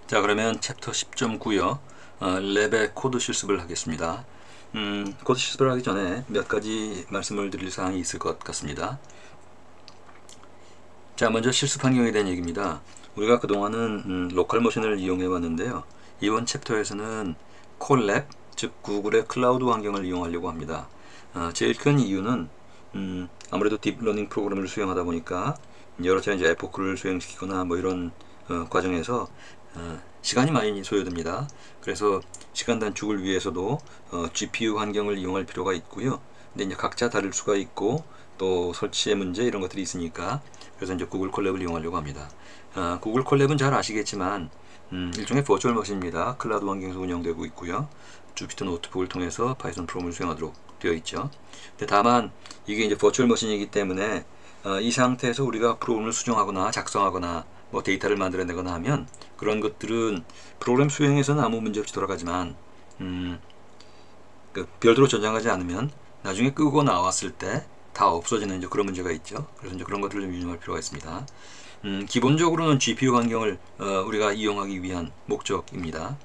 자, 그러면 챕터 10.9요. 랩의 코드 실습을 하겠습니다. 코드 실습을 하기 전에 몇 가지 말씀을 드릴 사항이 있을 것 같습니다. 자, 먼저 실습 환경에 대한 얘기입니다. 우리가 그동안은 로컬 머신을 이용해 왔는데요. 이번 챕터에서는 콜랩, 즉 구글의 클라우드 환경을 이용하려고 합니다. 제일 큰 이유는 아무래도 딥러닝 프로그램을 수행하다 보니까 여러 차례 이제 에포크를 수행시키거나 뭐 이런 과정에서 시간이 많이 소요됩니다. 그래서 시간 단축을 위해서도 GPU 환경을 이용할 필요가 있고요. 근데 이제 각자 다를 수가 있고 또 설치의 문제 이런 것들이 있으니까 그래서 이제 구글 콜랩을 이용하려고 합니다. 구글 콜랩은 잘 아시겠지만 일종의 버추얼 머신입니다. 클라우드 환경에서 운영되고 있고요. 주피터 노트북을 통해서 파이썬 프로그램을 수행하도록 되어 있죠. 근데 다만 이게 이제 버추얼 머신이기 때문에 이 상태에서 우리가 프로그램을 수정하거나 작성하거나 뭐 데이터를 만들어내거나 하면 그런 것들은 프로그램 수행에서는 아무 문제 없이 돌아가지만 별도로 저장하지 않으면 나중에 끄고 나왔을 때 다 없어지는 이제 그런 문제가 있죠. 그래서 이제 그런 것들을 좀 유념할 필요가 있습니다. 기본적으로는 GPU 환경을 우리가 이용하기 위한 목적입니다.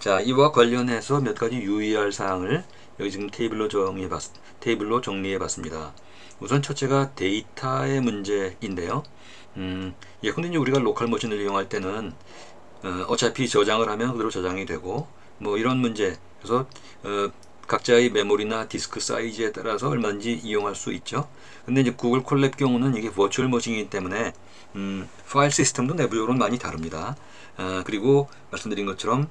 자, 이와 관련해서 몇 가지 유의할 사항을 여기 지금 테이블로 정리해 봤습니다. 우선 첫째가 데이터의 문제인데요. 예컨대 이제 우리가 로컬 머신을 이용할 때는 어차피 저장을 하면 그대로 저장이 되고 뭐 이런 문제, 그래서 각자의 메모리나 디스크 사이즈에 따라서 얼마든지 이용할 수 있죠. 근데 이제 구글 콜랩 경우는 이게 버추얼 머신이기 때문에 파일 시스템도 내부적으로 많이 다릅니다. 그리고 말씀드린 것처럼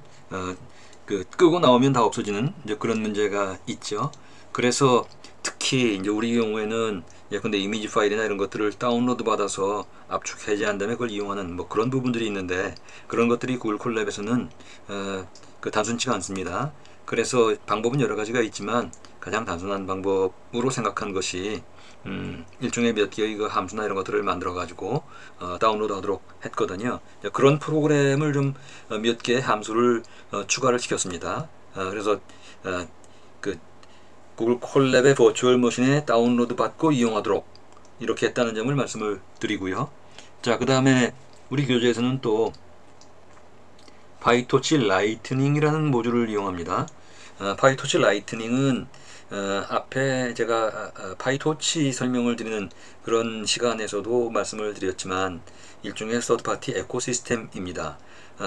끄고 나오면 다 없어지는 이제 그런 문제가 있죠. 그래서 특히 이제 우리 경우에는 예컨대 이미지 파일이나 이런 것들을 다운로드 받아서 압축 해제한 다음에 그걸 이용하는 뭐 그런 부분들이 있는데 그런 것들이 구글 콜랩에서는 단순치가 않습니다. 그래서 방법은 여러 가지가 있지만 가장 단순한 방법으로 생각한 것이 일종의 몇 개의 그 함수나 이런 것들을 만들어 가지고 다운로드 하도록 했거든요. 그런 프로그램을 좀 몇 개의 함수를 추가를 시켰습니다. 그래서 그 구글 콜랩의 버추얼 머신에 다운로드 받고 이용하도록 이렇게 했다는 점을 말씀을 드리고요. 자, 그 다음에 우리 교재에서는 또 파이토치 라이트닝이라는 모듈을 이용합니다. 파이토치 라이트닝은 앞에 제가 파이토치 설명을 드리는 그런 시간에서도 말씀을 드렸지만 일종의 서드파티 에코시스템입니다.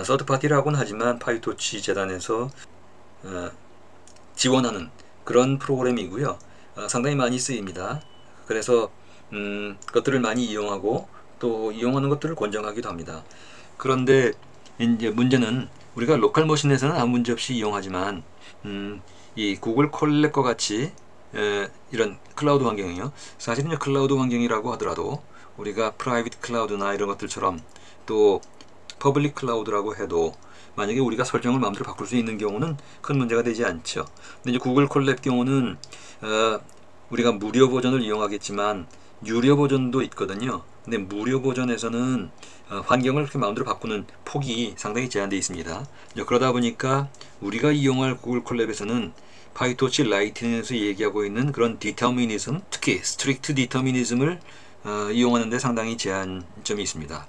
서드파티라고는 하지만 파이토치 재단에서 지원하는 그런 프로그램이고요. 상당히 많이 쓰입니다. 그래서 것들을 많이 이용하고 또 이용하는 것들을 권장하기도 합니다. 그런데 이제 문제는 우리가 로컬 머신에서는 아무 문제 없이 이용하지만 이 구글 콜랩과 같이 이런 클라우드 환경이요. 사실은 클라우드 환경이라고 하더라도 우리가 프라이빗 클라우드나 이런 것들처럼 또 퍼블릭 클라우드라고 해도 만약에 우리가 설정을 마음대로 바꿀 수 있는 경우는 큰 문제가 되지 않죠. 근데 이제 구글 콜랩 경우는 우리가 무료 버전을 이용하겠지만 유료 버전도 있거든요. 근데 무료 버전에서는 환경을 그렇게 마음대로 바꾸는 폭이 상당히 제한되어 있습니다. 그러다 보니까 우리가 이용할 구글 콜랩에서는 파이토치 라이트닝에서 얘기하고 있는 그런 디터미니즘, 특히 스트릭트 디터미니즘을 이용하는 데 상당히 제한점이 있습니다.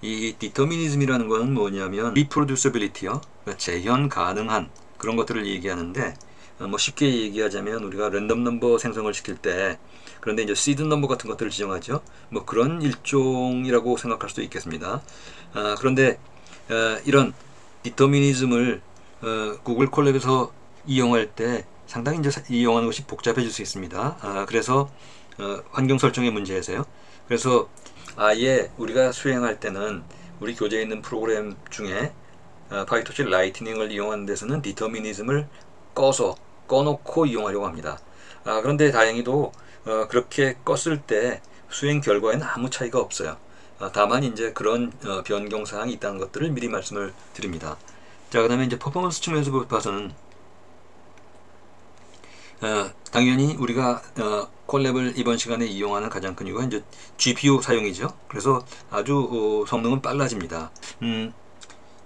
이 디터미니즘이라는 것은 뭐냐면 리프로듀서빌리티요, 그러니까 재현 가능한 그런 것들을 얘기하는데 뭐 쉽게 얘기하자면 우리가 랜덤 넘버 생성을 시킬 때 그런데 이제 시드 넘버 같은 것들을 지정하죠. 뭐 그런 일종이라고 생각할 수도 있겠습니다. 그런데 이런 디터미니즘을 구글 콜랩에서 이용할 때 상당히 이제 이용하는 것이 복잡해질 수 있습니다. 그래서 환경 설정의 문제에서요. 그래서 아예 우리가 수행할 때는 우리 교재에 있는 프로그램 중에 파이토치 라이트닝을 이용하는 데서는 디터미니즘을 꺼놓고 이용하려고 합니다. 그런데 다행히도 그렇게 껐을 때 수행 결과에는 아무 차이가 없어요. 다만 이제 그런 변경 사항이 있다는 것들을 미리 말씀을 드립니다. 자, 그다음에 이제 퍼포먼스 측면에서 봐서는 당연히 우리가 콜랩을 이번 시간에 이용하는 가장 큰 이유가 이제 GPU 사용이죠. 그래서 아주 성능은 빨라집니다.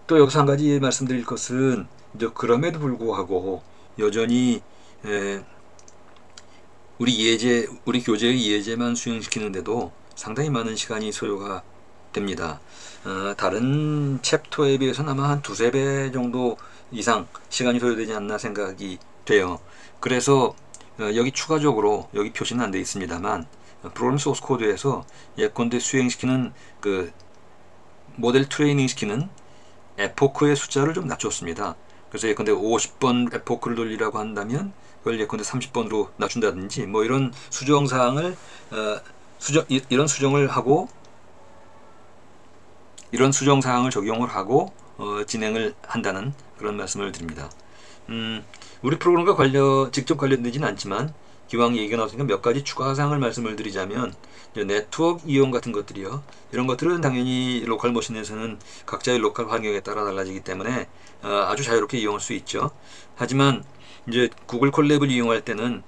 또 여기서 한 가지 말씀드릴 것은 이제 그럼에도 불구하고 여전히 우리 교재의 예제만 수행시키는데도 상당히 많은 시간이 소요가 됩니다. 다른 챕터에 비해서는 아마 한 두세 배 정도 이상 시간이 소요되지 않나 생각이 돼요. 그래서 여기 추가적으로, 여기 표시는 안 되어 있습니다만, 프로그램 소스 코드에서 예컨대 수행시키는 그 모델 트레이닝 시키는 에포크의 숫자를 좀 낮췄습니다. 그래서 예컨대 50번 에포크를 돌리라고 한다면 그걸 예컨대 30번으로 낮춘다든지 뭐 이런 수정사항을 이런 수정을 하고 이런 수정사항을 적용을 하고 진행을 한다는 그런 말씀을 드립니다. 우리 프로그램과 직접 관련되지는 않지만 기왕 얘기가 나왔으니까 몇 가지 추가 사항을 말씀을 드리자면, 네트워크 이용 같은 것들이요, 이런 것들은 당연히 로컬 머신에서는 각자의 로컬 환경에 따라 달라지기 때문에 아주 자유롭게 이용할 수 있죠. 하지만 이제 구글 콜랩을 이용할 때는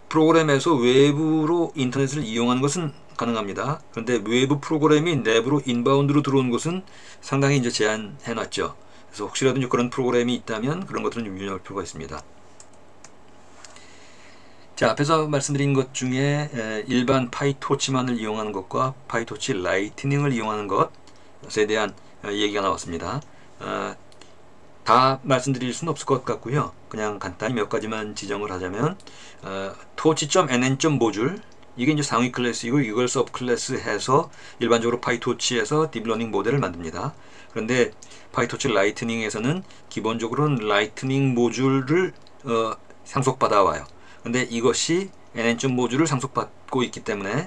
프로그램에서 외부로 인터넷을 이용하는 것은 가능합니다. 그런데 외부 프로그램이 내부로 인바운드로 들어오는 것은 상당히 이제 제한해 놨죠. 그래서 혹시라도 이제 그런 프로그램이 있다면 그런 것들은 좀 유념할 필요가 있습니다. 자, 앞에서 말씀드린 것 중에 일반 파이토치만을 이용하는 것과 파이토치 라이트닝을 이용하는 것에 대한 얘기가 나왔습니다. 다 말씀드릴 수는 없을 것 같고요. 그냥 간단히 몇 가지만 지정을 하자면, torch.nn.module, 이게 이제 상위 클래스이고 이걸 서브 클래스 해서 일반적으로 파이토치에서 딥러닝 모델을 만듭니다. 그런데 파이토치 라이트닝에서는 기본적으로는 라이트닝 모듈을 상속받아 와요. 근데 이것이 nn.module을 상속받고 있기 때문에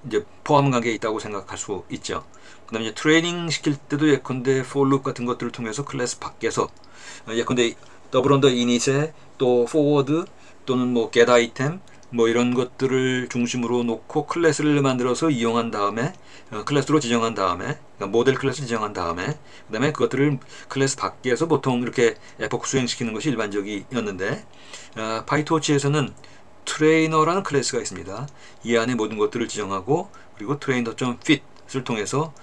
이제 포함 관계에 있다고 생각할 수 있죠. 그 다음에 이제 트레이닝 시킬 때도 예컨대 for loop 같은 것들을 통해서 클래스 밖에서 예컨대 더블 언더 이닛에 또 forward 또는 뭐 get item 뭐 이런 것들을 중심으로 놓고 클래스를 만들어서 이용한 다음에 클래스로 지정한 다음에, 그러니까 모델 클래스 지정한 다음에 그 다음에 그것들을 클래스 밖에서 보통 이렇게 에포크 수행시키는 것이 일반적이었는데, 파이토치에서는 트레이너라는 클래스가 있습니다. 이 안에 모든 것들을 지정하고 그리고 trainer.fit을 통해서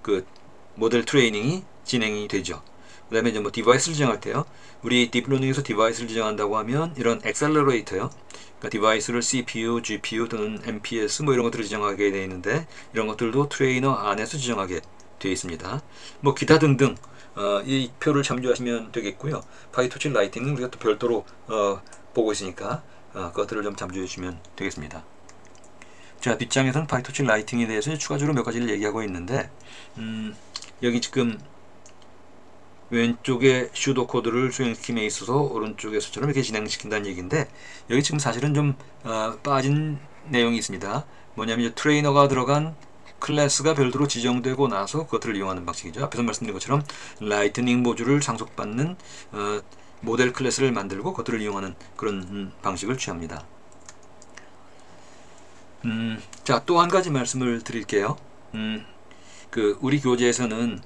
그 모델 트레이닝이 진행이 되죠. 그 다음에 이제 뭐 디바이스를 지정할 때요, 우리 딥러닝에서 디바이스를 지정한다고 하면 이런 엑셀러레이터요, 그러니까 디바이스를 CPU, GPU 또는 MPS 뭐 이런 것들을 지정하게 되어 있는데, 이런 것들도 트레이너 안에서 지정하게 되어 있습니다. 뭐 기타 등등 이 표를 참조하시면 되겠고요. 파이토치 라이팅은 우리가 또 별도로 보고 있으니까 그것들을 좀 참조해 주시면 되겠습니다. 자, 뒷장에서는 파이토치 라이팅에 대해서 추가적으로 몇 가지를 얘기하고 있는데, 여기 지금 왼쪽에 슈도 코드를 수행시킴에 있어서 오른쪽에서처럼 이렇게 진행시킨다는 얘기인데, 여기 지금 사실은 좀 빠진 내용이 있습니다. 뭐냐면 트레이너가 들어간 클래스가 별도로 지정되고 나서 그것들을 이용하는 방식이죠. 앞에서 말씀드린 것처럼 라이트닝 모듈을 상속받는 모델 클래스를 만들고 그것들을 이용하는 그런 방식을 취합니다. 자, 또 한 가지 말씀을 드릴게요. 그 우리 교재에서는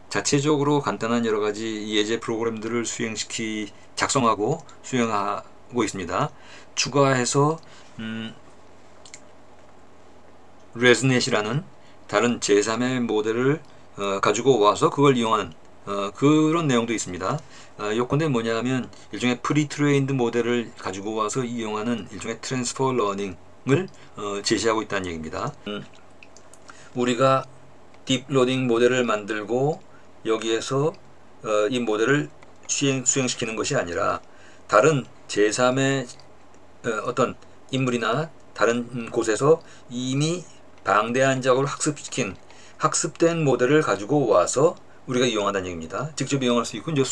자체적으로 간단한 여러 가지 예제 프로그램들을 작성하고 수행하고 있습니다. 추가해서 레즈넷이라는 다른 제3의 모델을 가지고 와서 그걸 이용하는 그런 내용도 있습니다. 요건데 뭐냐면 일종의 프리트레인드 모델을 가지고 와서 이용하는 일종의 트랜스퍼 러닝을 제시하고 있다는 얘기입니다. 우리가 딥러닝 모델을 만들고 여기에서 이 모델을 수행시키는 것이 아니라 다른 제3의 어떤 인물이나 다른 곳에서 이미 방대한 작업을 학습된 모델을 가지고 와서 우리가 이용한다는 얘기입니다. 직접 이용할 수 있고 이제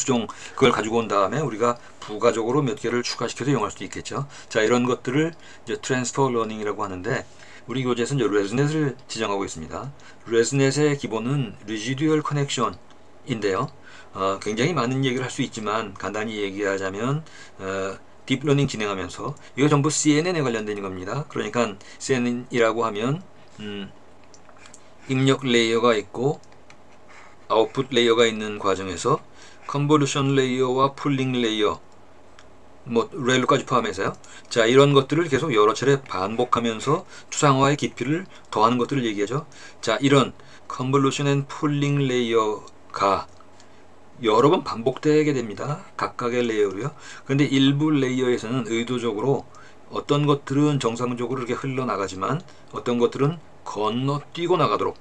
그걸 가지고 온 다음에 우리가 부가적으로 몇 개를 추가시켜서 이용할 수도 있겠죠. 자, 이런 것들을 이제 트랜스퍼 러닝이라고 하는데, 우리 교재에서는 레즈넷을 지정하고 있습니다. 레즈넷의 기본은 리지듀얼 커넥션인데요. 굉장히 많은 얘기를 할 수 있지만 간단히 얘기하자면 딥러닝 진행하면서 이거 전부 CNN에 관련된 겁니다. 그러니까 CNN이라고 하면 입력 레이어가 있고 아웃풋 레이어가 있는 과정에서 컨볼루션 레이어와 풀링 레이어 뭐 레일로까지 포함해서요. 자, 이런 것들을 계속 여러 차례 반복하면서 추상화의 깊이를 더하는 것들을 얘기하죠. 자, 이런 컨볼루션 앤 풀링 레이어가 여러 번 반복되게 됩니다. 각각의 레이어로요. 그런데 일부 레이어에서는 의도적으로 어떤 것들은 정상적으로 이렇게 흘러나가지만 어떤 것들은 건너뛰고 나가도록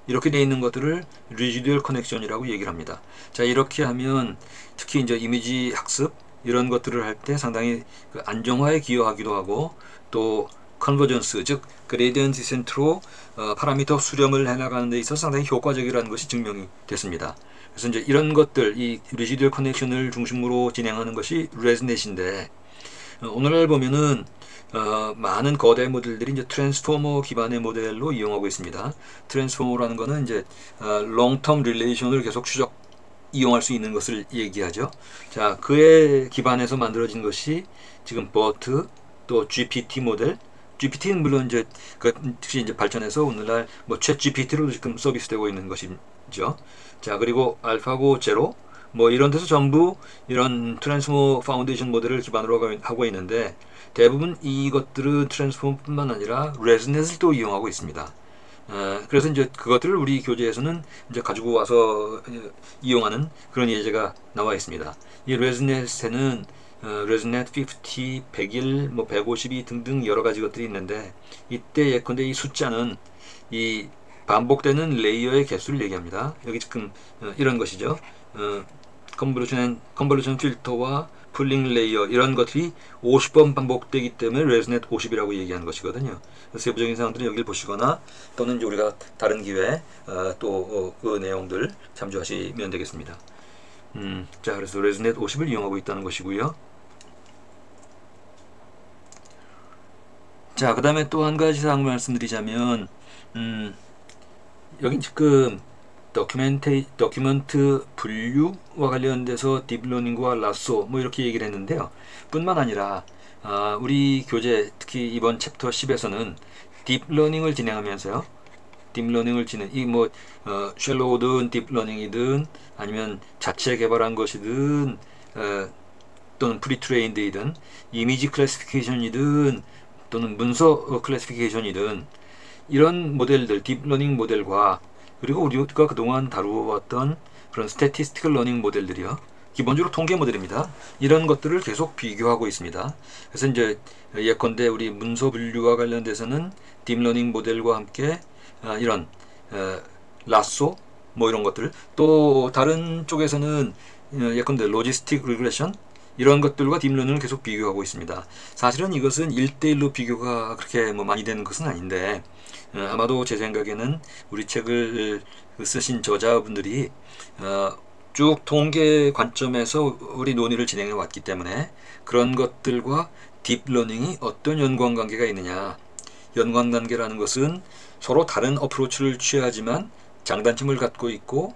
이렇게 되어 있는 것들을 Residual Connection이라고 얘기를 합니다. 자, 이렇게 하면 특히 이제 이미지 학습 이런 것들을 할 때 상당히 그 안정화에 기여하기도 하고, 또 컨버전스, 즉 그레디언트 디센트로 파라미터 수렴을 해나가는 데 있어서 상당히 효과적이라는 것이 증명이 됐습니다. 그래서 이제 이런 것들, 이 Residual Connection을 중심으로 진행하는 것이 ResNet인데, 오늘날 보면은 많은 거대 모델들이 이제 트랜스포머 기반의 모델로 이용하고 있습니다. 트랜스포머라는 거는 이제 롱텀 릴레이션을 계속 이용할 수 있는 것을 얘기하죠. 자, 그에 기반해서 만들어진 것이 지금 버트, 또 GPT 모델. GPT는 물론 이제 그 특히 이제 발전해서 오늘날 뭐 챗 GPT로도 지금 서비스되고 있는 것이죠. 자, 그리고 알파고 제로 뭐 이런 데서 전부 이런 트랜스포머 파운데이션 모델을 기반으로 하고 있는데, 대부분 이것들은 트랜스포머뿐만 아니라 ResNet을 또 이용하고 있습니다. 그래서 이제 그것들을 우리 교재에서는 이제 가지고 와서 이용하는 그런 예제가 나와 있습니다. 이 ResNet에는 ResNet 50, 101, 뭐 152 등등 여러 가지 것들이 있는데, 이때 예컨대 이 숫자는 이 반복되는 레이어의 개수를 얘기합니다. 여기 지금 이런 것이죠. 컨볼루션 필터와 풀링 레이어 이런 것들이 50번 반복되기 때문에 ResNet 50이라고 얘기하는 것이거든요. 세부적인 사항들은 여기를 보시거나 또는 이제 우리가 다른 기회에 또 그 내용들 참조하시면 되겠습니다. 자, 그래서 ResNet 50을 이용하고 있다는 것이고요. 자, 그 다음에 또 한 가지 사항을 말씀드리자면, 여기 지금 더큐멘트 분류와 관련돼서 딥러닝과 라쏘 뭐 이렇게 얘기를 했는데요. 뿐만 아니라 우리 교재 특히 이번 챕터 10에서는 딥러닝을 진행하면서요. 이 쉘로우든 딥러닝이든 아니면 자체 개발한 것이든 또는 프리트레인드이든 이미지 클래시피케이션이든 또는 문서 클래시피케이션이든 이런 모델들, 딥러닝 모델과 그리고 우리가 그동안 다루어왔던 그런 스태티스티컬 러닝 모델들이요. 기본적으로 통계 모델입니다. 이런 것들을 계속 비교하고 있습니다. 그래서 이제 예컨대 우리 문서 분류와 관련돼서는 딥러닝 모델과 함께 이런 라쏘 뭐 이런 것들, 또 다른 쪽에서는 예컨대 로지스틱 리그레션 이런 것들과 딥러닝을 계속 비교하고 있습니다. 사실은 이것은 1대1로 비교가 그렇게 뭐 많이 되는 것은 아닌데, 아마도 제 생각에는 우리 책을 쓰신 저자분들이 쭉 통계 관점에서 우리 논의를 진행해 왔기 때문에 그런 것들과 딥러닝이 어떤 연관관계가 있느냐, 연관관계라는 것은 서로 다른 어프로치를 취하지만 장단점을 갖고 있고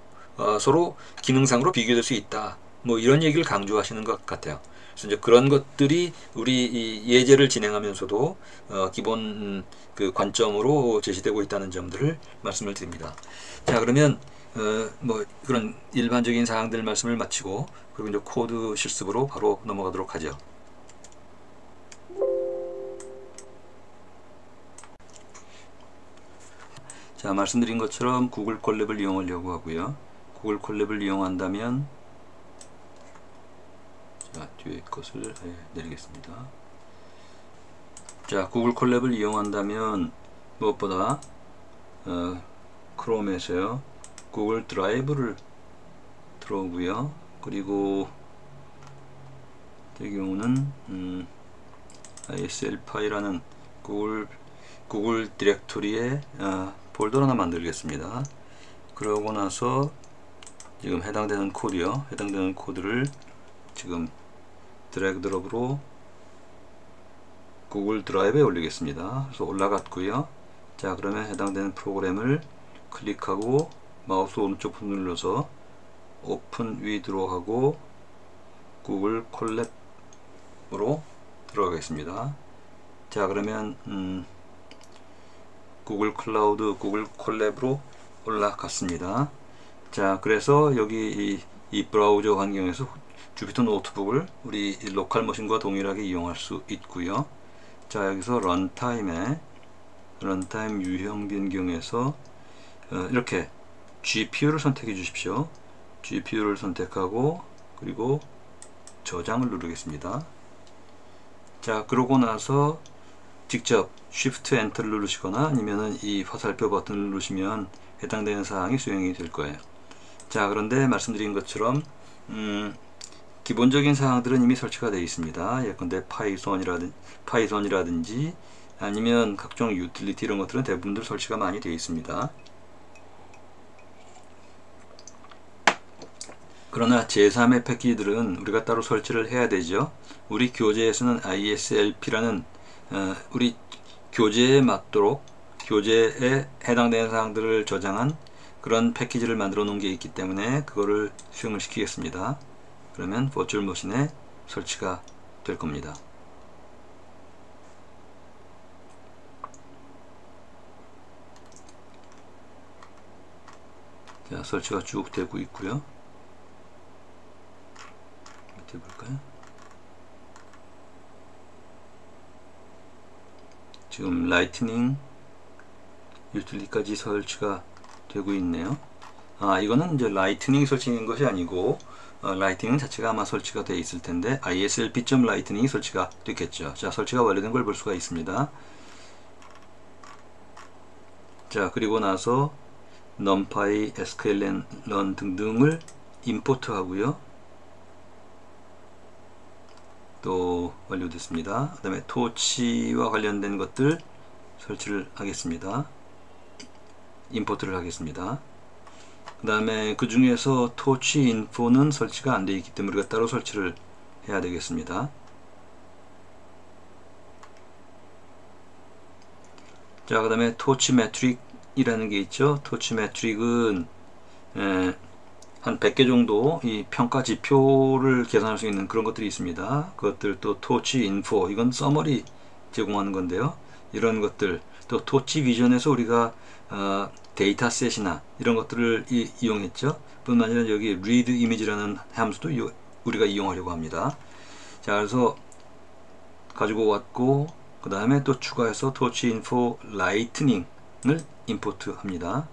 서로 기능상으로 비교될 수 있다, 뭐 이런 얘기를 강조하시는 것 같아요. 그래서 이제 그런 것들이 우리 이 예제를 진행하면서도 기본 그 관점으로 제시되고 있다는 점들을 말씀을 드립니다. 자, 그러면 뭐 그런 일반적인 사항들 말씀을 마치고 그리고 이제 코드 실습으로 바로 넘어가도록 하죠. 자, 말씀드린 것처럼 구글 콜랩을 이용하려고 하고요. 구글 콜랩을 이용한다면, 자, 뒤에 것을 내리겠습니다. 자, 구글 콜랩을 이용한다면 무엇보다 크롬에서요 구글 드라이브를 들어오고요. 그리고 이 경우는 ISL 파일이라는 구글 디렉토리에 폴더를 하나 만들겠습니다. 그러고 나서 지금 해당되는 코드요. 해당되는 코드를 지금 드래그 드롭으로 구글 드라이브에 올리겠습니다. 그래서 올라갔고요. 자, 그러면 해당되는 프로그램을 클릭하고 마우스 오른쪽 버튼 눌러서 오픈 위드로 하고 구글 콜랩으로 들어가겠습니다. 자, 그러면 구글 클라우드 구글 콜랩으로 올라갔습니다. 자, 그래서 여기 이 브라우저 환경에서 주피터 노트북을 우리 로컬 머신과 동일하게 이용할 수 있고요. 자, 여기서 런타임 유형 변경에서 이렇게 GPU를 선택해 주십시오. GPU를 선택하고 그리고 저장을 누르겠습니다. 자, 그러고 나서 직접 Shift Enter를 누르시거나 아니면은 이 화살표 버튼을 누르시면 해당되는 사항이 수행이 될 거예요. 자, 그런데 말씀드린 것처럼 기본적인 사항들은 이미 설치가 되어 있습니다. 예컨대 파이썬이라든지 아니면 각종 유틸리티 이런 것들은 대부분들 설치가 많이 되어 있습니다. 그러나 제3의 패키지들은 우리가 따로 설치를 해야 되죠. 우리 교재에서는 ISLP라는 우리 교재에 맞도록 교재에 해당되는 사항들을 저장한 그런 패키지를 만들어 놓은 게 있기 때문에 그거를 수행을 시키겠습니다. 그러면 버추얼 머신에 설치가 될 겁니다. 자, 설치가 쭉 되고 있고요. 밑에 볼까요? 지금 라이트닝 유틸리티까지 설치가 되고 있네요. 이거는 이제 라이트닝 설치인 것이 아니고 라이트닝 자체가 아마 설치가 되어 있을 텐데 ISLP.lightning이 설치가 됐겠죠. 자, 설치가 완료된 걸 볼 수가 있습니다. 자, 그리고 나서 numpy, sklearn 등등을 임포트 하고요. 또 완료됐습니다. 그 다음에 토치와 관련된 것들 설치를 하겠습니다. 임포트를 하겠습니다. 그 다음에 그 중에서 토치 인포는 설치가 안 되어 있기 때문에 우리가 따로 설치를 해야 되겠습니다. 자, 그 다음에 토치 매트릭 이라는 게 있죠. 토치 매트릭은 한 100개 정도 이 평가 지표를 계산할 수 있는 그런 것들이 있습니다. 그것들 또 토치 인포, 이건 서머리 제공하는 건데요. 이런 것들, 또 토치 비전에서 우리가 데이터셋이나 이런 것들을 이용했죠. 뿐만 아니라 여기 read image라는 함수도 우리가 이용하려고 합니다. 자, 그래서 가지고 왔고 그 다음에 또 추가해서 토치 인포 라이트닝을 임포트 합니다.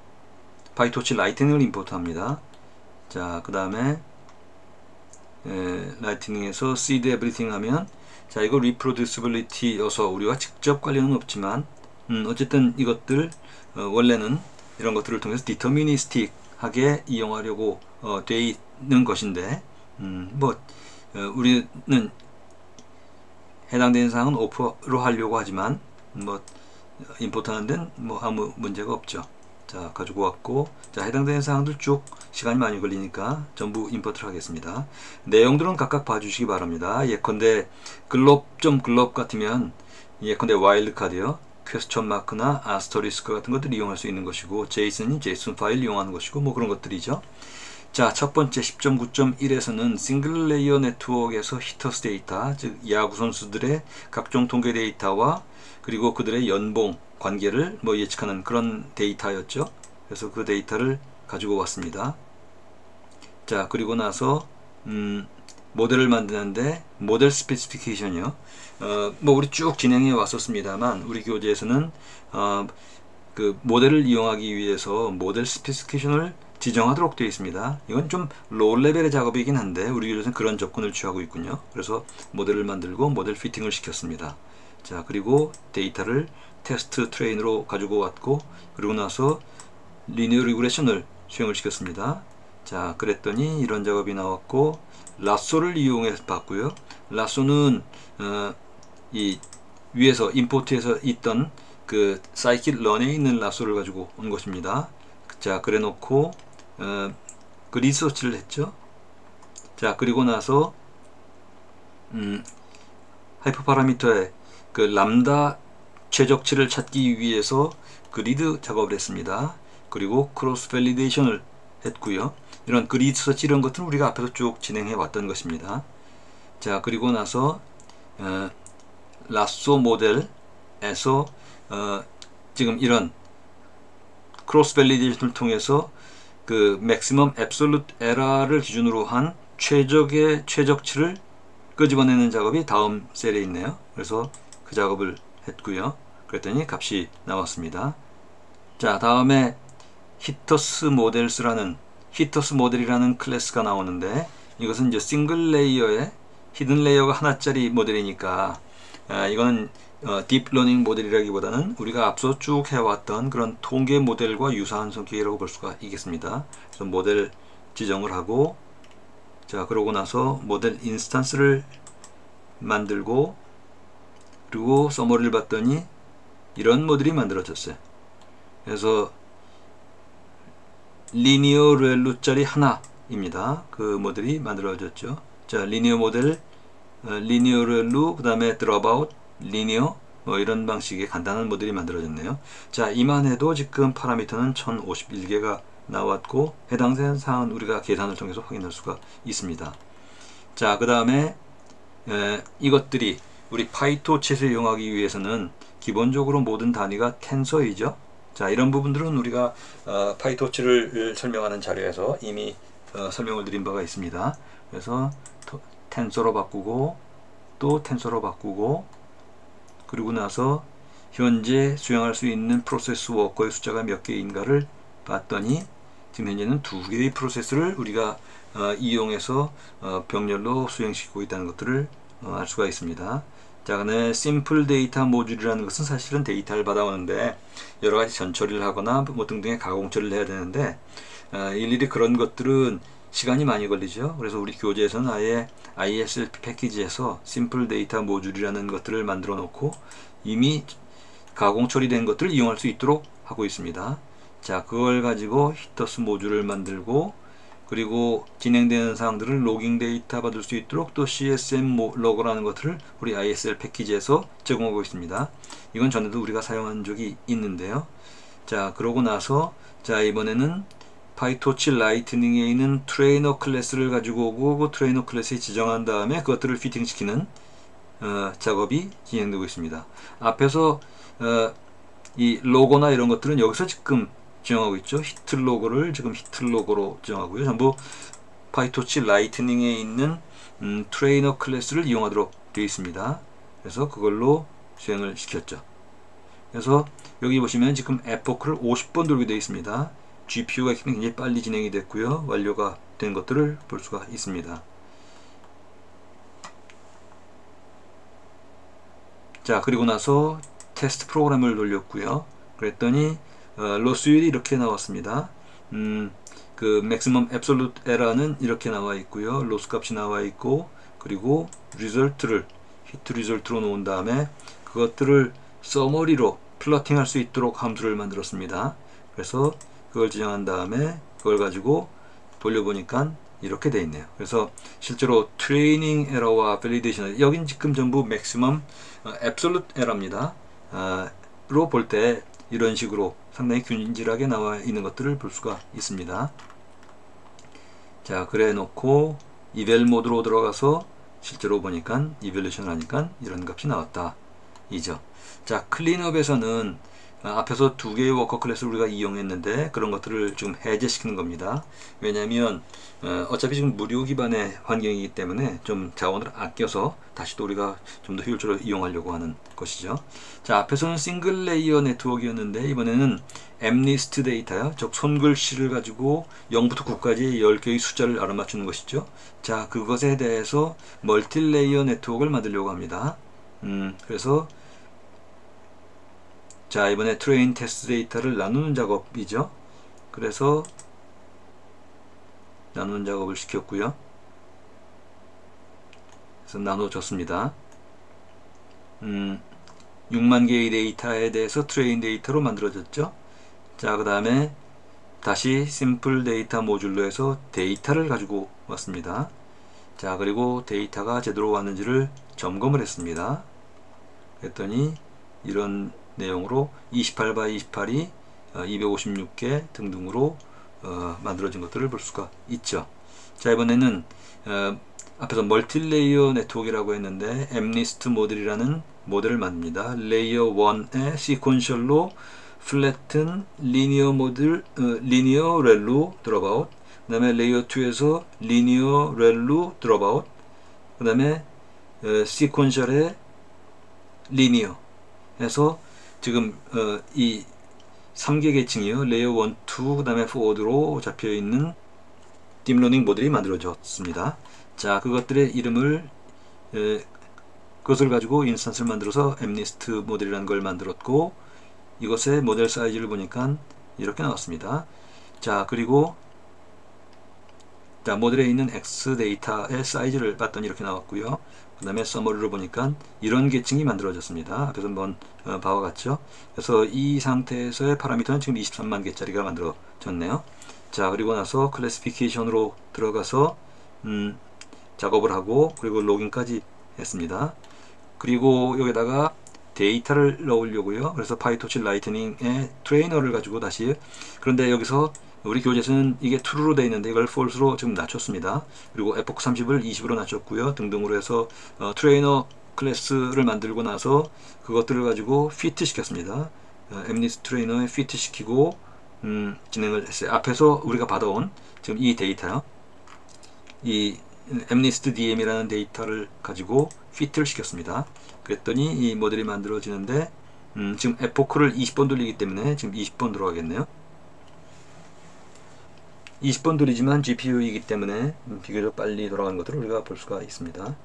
파이토치 라이트닝을 임포트 합니다. 자, 그 다음에 라이트닝에서 seed everything 하면, 자, 이거 reproducibility여서 우리가 직접 관련은 없지만 어쨌든 이것들 원래는 이런 것들을 통해서 deterministic하게 이용하려고 되어 있는 것인데 우리는 해당되는 사항은 오프로 하려고 하지만 임포트 하는 데는 아무 문제가 없죠. 자, 가지고 왔고, 자, 해당되는 사항들 쭉 시간이 많이 걸리니까 전부 임포트를 하겠습니다. 내용들은 각각 봐주시기 바랍니다. 예컨대 글롭 같으면 예컨대 와일드카드요, 퀘스천 마크나 아스터리스크 같은 것들을 이용할 수 있는 것이고, 제이슨이 제이슨 파일 이용하는 것이고 그런 것들이죠. 자, 첫 번째 10.9.1에서는 싱글 레이어 네트워크에서 히터스 데이터, 즉 야구 선수들의 각종 통계 데이터와 그리고 그들의 연봉 관계를 예측하는 그런 데이터였죠. 그래서 그 데이터를 가지고 왔습니다. 자, 그리고 나서 모델을 만드는데 모델 스페시피케이션이요. 우리 쭉 진행해 왔었습니다만 우리 교재에서는 그 모델을 이용하기 위해서 모델 스페시피케이션을 지정하도록 되어 있습니다. 이건 좀 로우 레벨의 작업이긴 한데 우리 교재에서는 그런 접근을 취하고 있군요. 그래서 모델을 만들고 모델 피팅을 시켰습니다. 자, 그리고 데이터를 테스트 트레인으로 가지고 왔고, 그리고 나서 리니어 리그레션을 수행을 시켰습니다. 자, 그랬더니 이런 작업이 나왔고, 라쏘를 이용해서 봤고요. 라쏘는 이 위에서 임포트에서 있던 그 사이킷런에 있는 라쏘를 가지고 온 것입니다. 자, 그래 놓고 그 리서치를 했죠. 자, 그리고 나서 하이퍼 파라미터의 그 람다 최적치를 찾기 위해서 그리드 작업을 했습니다. 그리고 크로스 밸리데이션을 했고요. 이런 그리드 서치 이런 것들은 우리가 앞에서 쭉 진행해 왔던 것입니다. 자, 그리고 나서 라쏘 모델에서 지금 이런 크로스 밸리데이션을 통해서 그 맥시멈 앱솔루트 에러를 기준으로 한 최적의 최적치를 끄집어내는 작업이 다음 셀에 있네요. 그래서 그 작업을 했고요. 그랬더니 값이 나왔습니다. 자, 다음에 히터스 모델이라는 클래스가 나오는데, 이것은 이제 싱글 레이어에 히든 레이어가 하나짜리 모델이니까 이거는 딥러닝 모델이라기보다는 우리가 앞서 쭉 해왔던 그런 통계 모델과 유사한 성격이라고 볼 수가 있겠습니다. 그래서 모델 지정을 하고, 자 그러고 나서 모델 인스턴스를 만들고, 그리고 서머리를 봤더니 이런 모델이 만들어졌어요. 그래서 리니어 렐루짜리 하나입니다. 그 모델이 만들어졌죠. 자 리니어 모델, 리니어 렐루, 그 다음에 드롭아웃, 리니어, 뭐 이런 방식의 간단한 모델이 만들어졌네요. 자 이만해도 지금 파라미터는 1051개가 나왔고, 해당 사항은 우리가 계산을 통해서 확인할 수가 있습니다. 자 그 다음에 이것들이 우리 파이토치에서 이용하기 위해서는 기본적으로 모든 단위가 텐서이죠. 자 이런 부분들은 우리가 파이토치를 설명하는 자료에서 이미 설명을 드린 바가 있습니다. 그래서 텐서로 바꾸고, 또 텐서로 바꾸고, 그리고 나서 현재 수행할 수 있는 프로세스 워커의 숫자가 몇 개인가를 봤더니 지금 현재는 2개의 프로세스를 우리가 이용해서 병렬로 수행시키고 있다는 것들을 알 수가 있습니다. 자, 그다음에 심플 데이터 모듈이라는 것은 사실은 데이터를 받아오는데 여러 가지 전처리를 하거나 뭐 등등의 가공 처리를 해야 되는데 일일이 그런 것들은 시간이 많이 걸리죠. 그래서 우리 교재에서는 아예 ISLP 패키지에서 심플 데이터 모듈이라는 것들을 만들어 놓고 이미 가공 처리된 것들을 이용할 수 있도록 하고 있습니다. 자, 그걸 가지고 히터스 모듈을 만들고, 그리고 진행되는 사항들을 로깅 데이터 받을 수 있도록 또 CSM 로그라는 것들을 우리 ISL 패키지에서 제공하고 있습니다. 이건 전에도 우리가 사용한 적이 있는데요. 자, 그러고 나서 자 이번에는 파이토치 라이트닝에 있는 트레이너 클래스를 가지고 오고, 그 트레이너 클래스에 지정한 다음에 그것들을 피팅시키는 작업이 진행되고 있습니다. 앞에서 이 로고나 이런 것들은 여기서 지금 지정하고 있죠. 히트 로고를 지금 히트 로고로 지정하고요. 전부 파이토치 라이트닝에 있는 트레이너 클래스를 이용하도록 되어 있습니다. 그래서 그걸로 수행을 시켰죠. 그래서 여기 보시면 지금 에포크를 50번 돌게 되어 있습니다. GPU가 굉장히 빨리 진행이 됐고요. 완료가 된 것들을 볼 수가 있습니다. 자, 그리고 나서 테스트 프로그램을 돌렸고요. 그랬더니 로스율이 이렇게 나왔습니다. 그 맥시멈 앱솔루트 에러는 이렇게 나와 있고요. 로스 값이 나와 있고, 그리고 리절트를 히트 리절트로 놓은 다음에 그것들을 서머리로 플러팅 할 수 있도록 함수를 만들었습니다. 그래서 그걸 지정한 다음에 그걸 가지고 돌려보니까 이렇게 돼 있네요. 그래서 실제로 트레이닝 에러와 밸리데이션, 여긴 지금 전부 맥시멈 앱솔루트 에러입니다. 로 볼 때 이런 식으로 상당히 균질하게 나와 있는 것들을 볼 수가 있습니다. 자, 그래 놓고 이벨 모드로 들어가서 실제로 보니까 이벨루션을 하니까 이런 값이 나왔다 이죠. 자, 클린업에서는 앞에서 2개의 워커 클래스를 우리가 이용했는데 그런 것들을 지금 해제시키는 겁니다. 왜냐하면 어차피 지금 무료 기반의 환경이기 때문에 좀 자원을 아껴서 다시 또 우리가 좀 더 효율적으로 이용하려고 하는 것이죠. 자, 앞에서는 싱글 레이어 네트워크였는데 이번에는 엠리스트 데이터요, 즉 손글씨를 가지고 0부터 9까지 10개의 숫자를 알아맞추는 것이죠. 자, 그것에 대해서 멀티 레이어 네트워크를 만들려고 합니다. 그래서 자, 이번에 트레인 테스트 데이터를 나누는 작업이죠. 그래서 나누는 작업을 시켰고요. 그래서 나눠줬습니다. 6만 개의 데이터에 대해서 트레인 데이터로 만들어졌죠. 자, 그 다음에 다시 심플 데이터 모듈로 해서 데이터를 가지고 왔습니다. 자, 그리고 데이터가 제대로 왔는지를 점검을 했습니다. 그랬더니 이런 내용으로 28x28이 256개 등등으로 만들어진 것들을 볼 수가 있죠. 자, 이번에는 앞에서 멀티레이어 네트워크라고 했는데 엠리스트 모델이라는 모델을 만듭니다. 레이어 1의 시퀀셜로 플래튼 리니어 모델, 리니어 렐루 드롭아웃, 그 다음에 레이어 2에서 리니어 렐루 드롭아웃, 그 다음에 시퀀셜의 리니어 해서 지금 이 3개 계층이요, 레이어 1, 2, 그 다음에 4로 잡혀있는 딥러닝 모델이 만들어졌습니다. 자, 그것들의 이름을 그것을 가지고 인스턴스를 만들어서 엠니스트 모델이라는 걸 만들었고, 이것의 모델 사이즈를 보니까 이렇게 나왔습니다. 자, 그리고 자, 모델에 있는 X 데이터의 사이즈를 봤더니 이렇게 나왔고요. 그 다음에 서머리로 보니까 이런 계층이 만들어졌습니다. 앞에서 한번 봐와 같죠. 그래서 이 상태에서의 파라미터는 지금 23만 개짜리가 만들어졌네요. 자, 그리고 나서 클래시피케이션으로 들어가서 작업을 하고, 그리고 로깅까지 했습니다. 그리고 여기다가 데이터를 넣으려고요. 그래서 파이토치 라이트닝의 트레이너를 가지고 다시, 그런데 여기서 우리 교재에서는 이게 true로 되어 있는데 이걸 false로 지금 낮췄습니다. 그리고 에포크 30을 20으로 낮췄고요. 등등으로 해서 트레이너 클래스를 만들고 나서 그것들을 가지고 피트 시켰습니다. 엠니스 트레이너에 피트 시키고 진행을 했어요. 앞에서 우리가 받아온 지금 이 데이터요. 이 엠니스트 DM이라는 데이터를 가지고 피트를 시켰습니다. 그랬더니 이 모델이 만들어지는데 지금 에포크를 20번 돌리기 때문에 지금 20번 들어가겠네요. 20번 돌리지만 GPU이기 때문에 비교적 빨리 돌아가는 것들을 우리가 볼 수가 있습니다.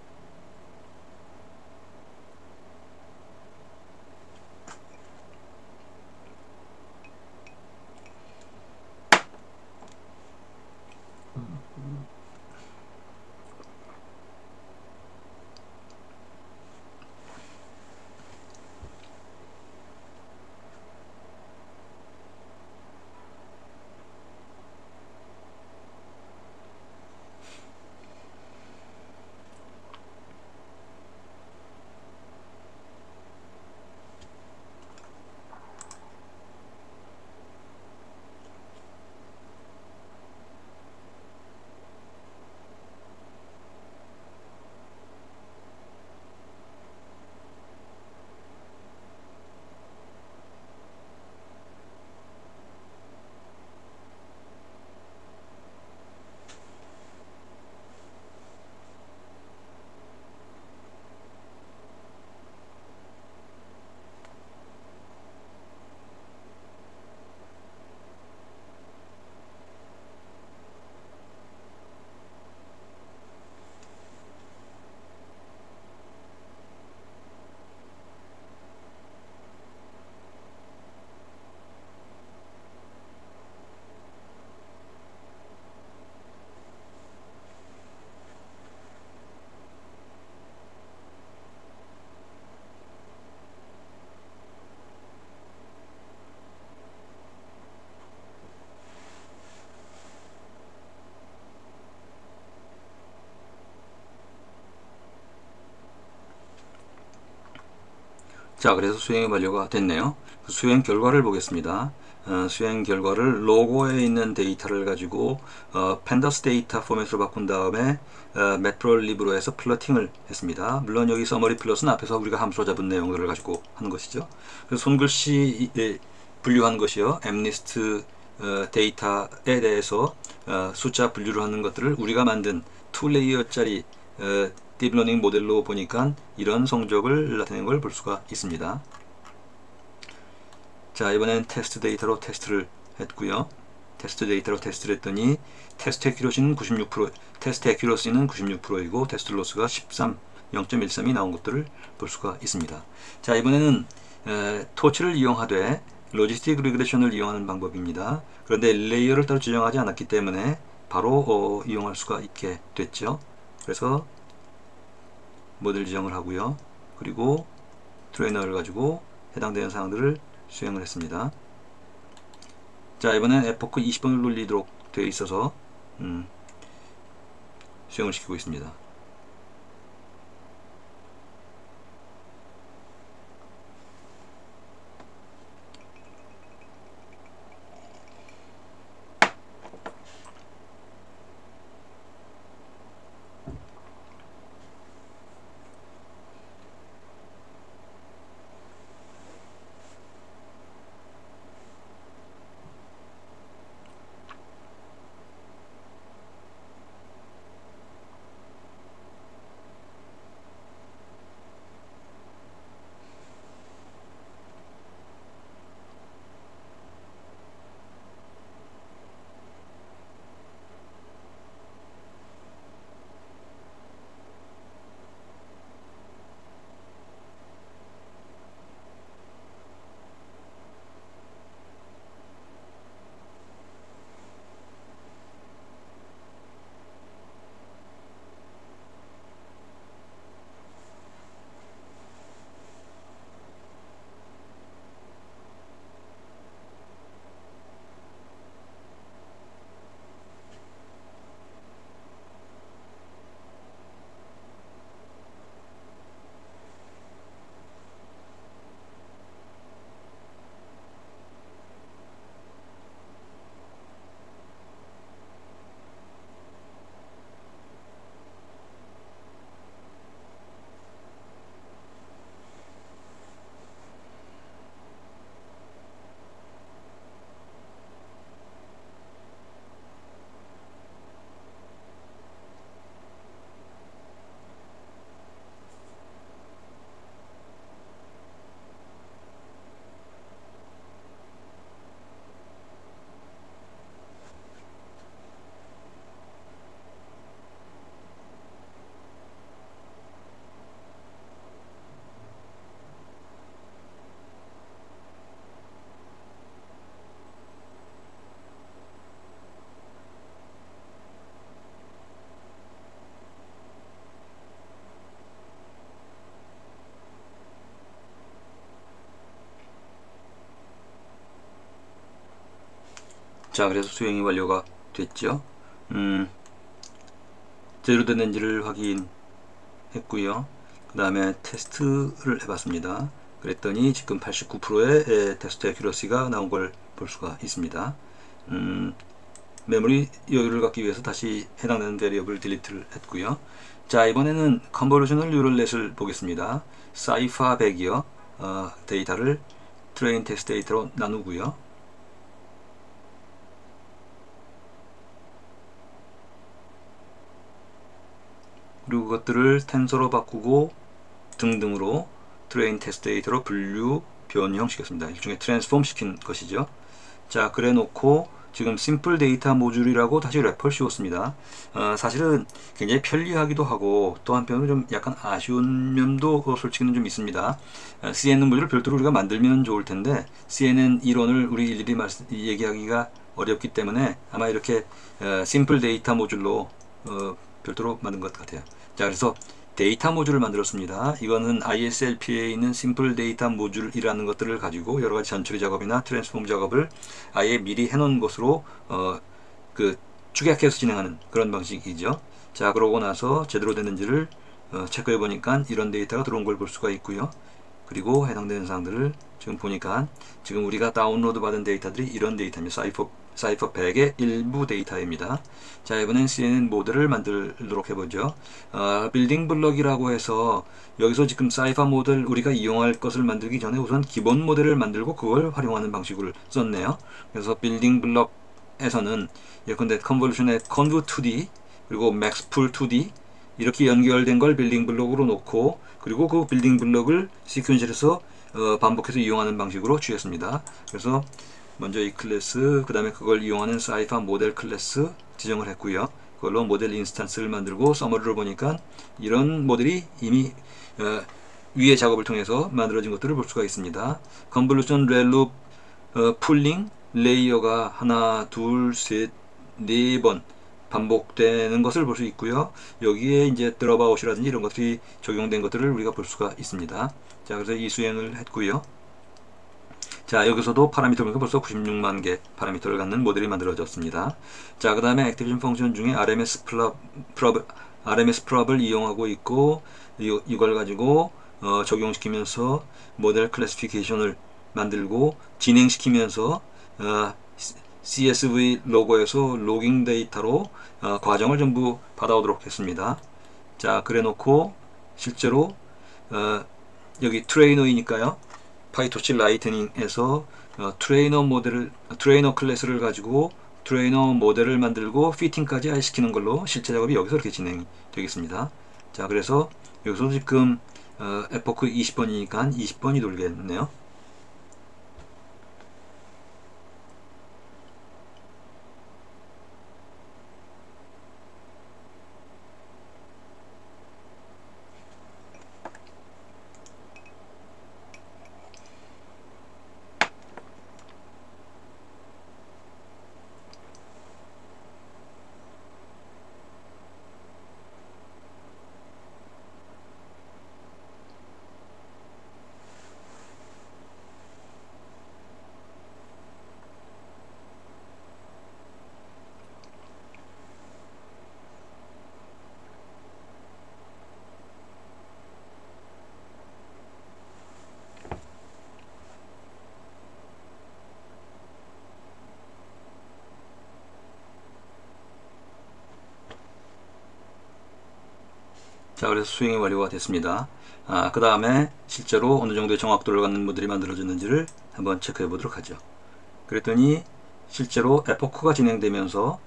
자, 그래서 수행이 완료가 됐네요. 수행 결과를 보겠습니다. 수행 결과를 로고에 있는 데이터를 가지고 팬더스 데이터 포맷으로 바꾼 다음에 매트롤립으로 해서 플러팅을 했습니다. 물론 여기 서머리 플러스는 앞에서 우리가 함수로 잡은 내용들을 가지고 한 것이죠. 그래서 손글씨 분류한 것이요. 엠니스트 데이터에 대해서 숫자 분류를 하는 것들을 우리가 만든 2레이어짜리 딥러닝 모델로 보니까 이런 성적을 나타낸 걸 볼 수가 있습니다. 자, 이번엔 테스트 데이터로 테스트를 했고요. 테스트 데이터로 테스트를 했더니 테스트 애큐러시는 96%, 테스트 애큐러시는 96%이고 테스트 로스가 0.13이 나온 것들을 볼 수가 있습니다. 자, 이번에는 토치를 이용하되 로지스틱 리그레션을 이용하는 방법입니다. 그런데 레이어를 따로 지정하지 않았기 때문에 바로 이용할 수가 있게 됐죠. 그래서 모델 지정을 하고요. 그리고 트레이너를 가지고 해당되는 사항들을 수행을 했습니다. 자, 이번엔 에포크 20번을 돌리도록 되어 있어서 수행을 시키고 있습니다. 자, 그래서 수행이 완료가 됐죠. 제대로 됐는지를 확인했고요. 그 다음에 테스트를 해봤습니다. 그랬더니 지금 89%의 테스트 애큐러시가 나온 걸 볼 수가 있습니다. 메모리 여유를 갖기 위해서 다시 해당되는 베리어블 딜리트를 했고요. 자, 이번에는 컨볼루셔널 뉴럴 넷을 보겠습니다. 사이파 100이요. 데이터를 트레인 테스트 데이터로 나누고요. 그리고 그것들을 텐서로 바꾸고 등등으로 트레인 테스트 데이터로 분류 변형시켰습니다. 일종의 트랜스폼 시킨 것이죠. 자, 그래 놓고 지금 심플 데이터 모듈이라고 다시 래퍼를 씌웠습니다. 사실은 굉장히 편리하기도 하고 또 한편으로 좀 약간 아쉬운 면도 솔직히는 좀 있습니다. CNN 모듈을 별도로 우리가 만들면 좋을 텐데 CNN 이론을 우리 일일이 얘기하기가 어렵기 때문에 아마 이렇게 심플 데이터 모듈로 별도로 만든 것 같아요. 자, 그래서 데이터 모듈을 만들었습니다. 이거는 ISLP에 있는 심플 데이터 모듈이라는 것들을 가지고 여러가지 전처리 작업이나 트랜스폼 작업을 아예 미리 해놓은 것으로 축약해서 진행하는 그런 방식이죠. 자, 그러고 나서 제대로 됐는지를 체크해 보니까 이런 데이터가 들어온 걸 볼 수가 있고요. 그리고 해당되는 사항들을 지금 보니까 지금 우리가 다운로드 받은 데이터들이 이런 데이터입니다. 사이퍼 100의 일부 데이터입니다. 자, 이번엔 CNN 모델을 만들도록 해보죠. 빌딩 블럭이라고 해서 여기서 지금 사이퍼 모델 우리가 이용할 것을 만들기 전에 우선 기본 모델을 만들고 그걸 활용하는 방식을 썼네요. 그래서 빌딩 블럭에서는 예컨대 컨볼루션의 conv 2D 그리고 maxpool 2D 이렇게 연결된 걸 빌딩 블럭으로 놓고 그리고 그 빌딩 블럭을 시퀀셜에서 반복해서 이용하는 방식으로 취했습니다. 그래서 먼저 이 클래스, 그 다음에 그걸 이용하는 사이파 모델 클래스 지정을 했고요. 그걸로 모델 인스턴스를 만들고 서머리를 보니까 이런 모델이 이미 위의 작업을 통해서 만들어진 것들을 볼 수가 있습니다. 컨볼루션 렐룹 풀링 레이어가 하나, 둘, 셋, 네 번 반복되는 것을 볼 수 있고요. 여기에 이제 드롭아웃이라든지 이런 것들이 적용된 것들을 우리가 볼 수가 있습니다. 자, 그래서 이 수행을 했고요. 자, 여기서도 파라미터 보니까 벌써 96만 개 파라미터를 갖는 모델이 만들어졌습니다. 자, 그 다음에 액티베이션 펑션 중에 RMS 프롭을 이용하고 있고 이걸 가지고 적용시키면서 모델 클래시피케이션을 만들고 진행시키면서 CSV 로고에서 로깅 데이터로 과정을 전부 받아오도록 했습니다. 자, 그래 놓고 실제로 여기 트레이너이니까요. 파이토치 라이트닝에서 트레이너 클래스를 가지고 트레이너 모델을 만들고 피팅까지 시키는 걸로 실제 작업이 여기서 이렇게 진행이 되겠습니다. 자, 그래서 여기서 지금 에포크 20번이니까 20번이 돌겠네요. 자, 그래서 수행이 완료가 됐습니다. 그 다음에 실제로 어느 정도의 정확도를 갖는 모델이 만들어졌는지를 한번 체크해 보도록 하죠. 그랬더니 실제로 에포크가 진행되면서